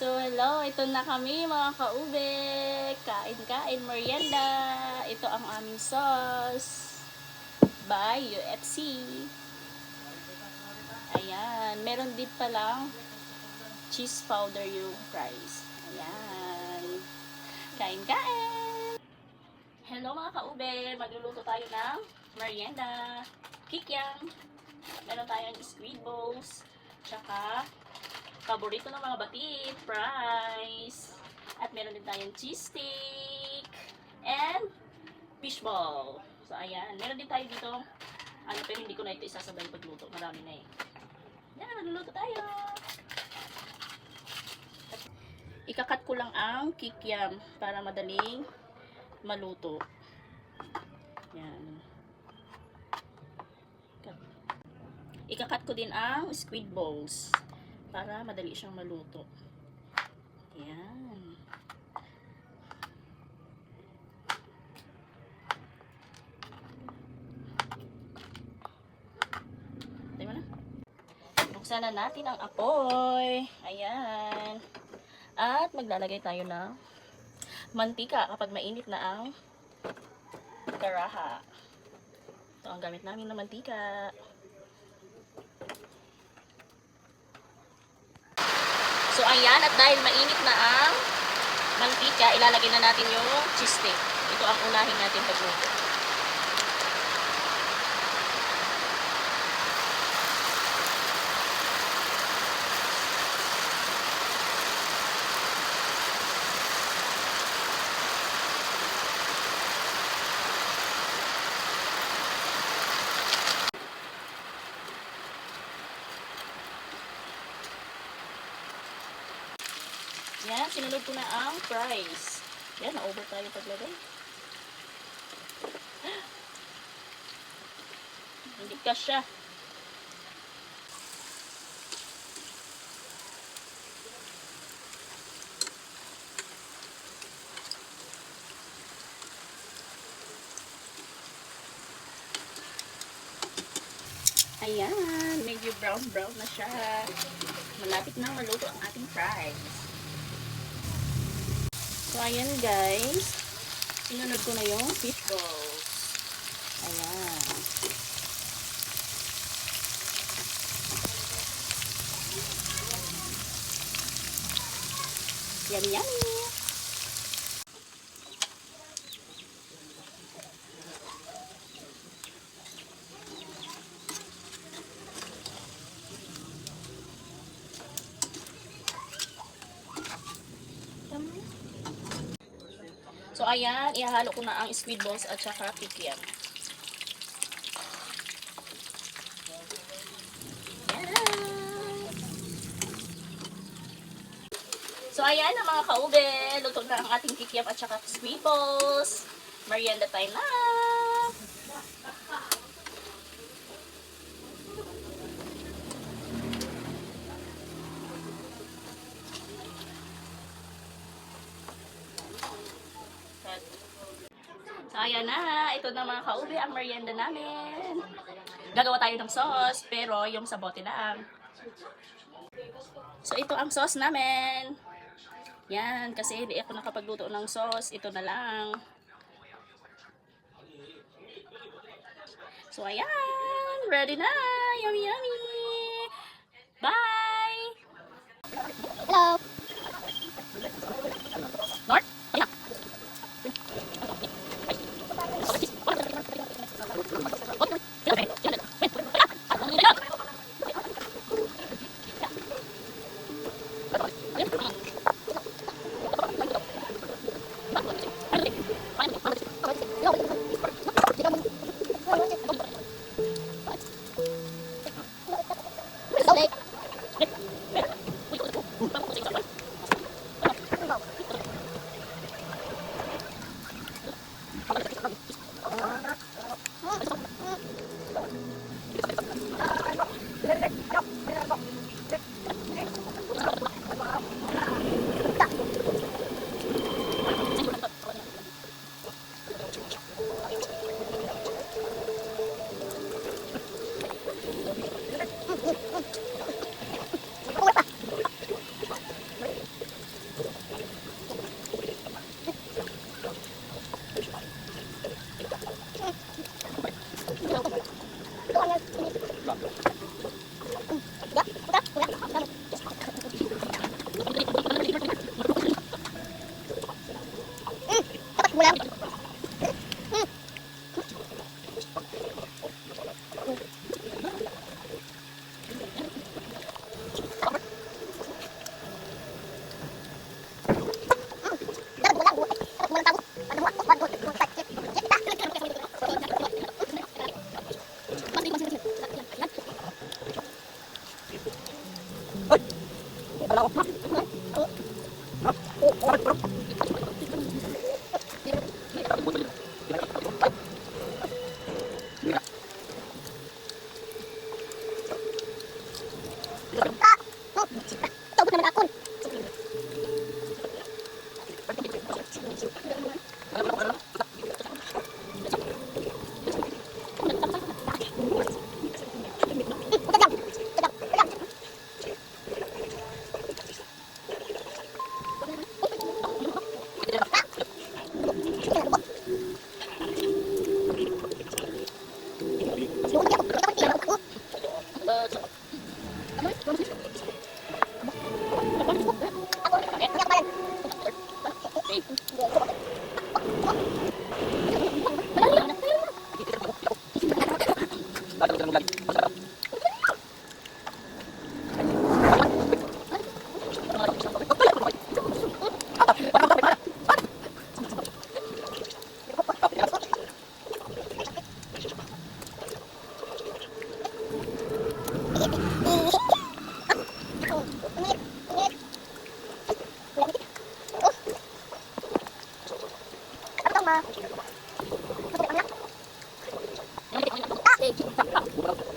So, hello. Ito na kami mga kaube. Kain-kain, merienda. Ito ang aming sauce. By UFC. Ayan. Meron din palang cheese powder yung fries. Ayan. Kain-kain. Hello mga kaube. Magluluto tayo ng merienda. Kikiam. Meron tayong squid balls. Tsaka paborito ng mga batit, fries. At meron din tayong cheese stick. And fish ball. So, ayan. Meron din tayo dito. Pero hindi ko na ito isasabay pagluto. Marami na eh. Yan, magluluto tayo. Ikakat ko lang ang kikiam para madaling maluto. Yan. Ikakat ko din ang squid balls para madali siyang maluto. Yan. Tayo mo na. Buksan na natin ang apoy. Ayan. At maglalagay tayo ng mantika kapag mainit na ang karaha. Ito ang gamit namin na mantika. So, ayan. At dahil mainit na ang mantika, ilalagay na natin yung cheese stick. Ito ang unahin natin pagluto. Yan, sinunod ko na ang fries. Yan, na-over tayo paglagay. Hindi kasya. Ayan, medyo brown-brown na siya. Malapit na maluto ang ating fries. So, ayan guys. Sinunod ko na yung fish balls. Ayan. Yummy, yummy. So, ayan, ihahalo ko na ang squid balls at saka kikiam. So, ayan na mga kaube. Luto na ang ating kikiam at saka squid balls. Merienda time na! So, ayan na. Ito na mga kaube ang merienda namin. Gagawa tayo ng sauce, pero yung sa bote lang. So, ito ang sauce namin. Yan, kasi hindi ako nakapagluto ng sauce. Ito na lang. So, ayan. Ready na. Yummy, yummy. Bye! Hello! North? Ayan. Tawag naman ako. Apa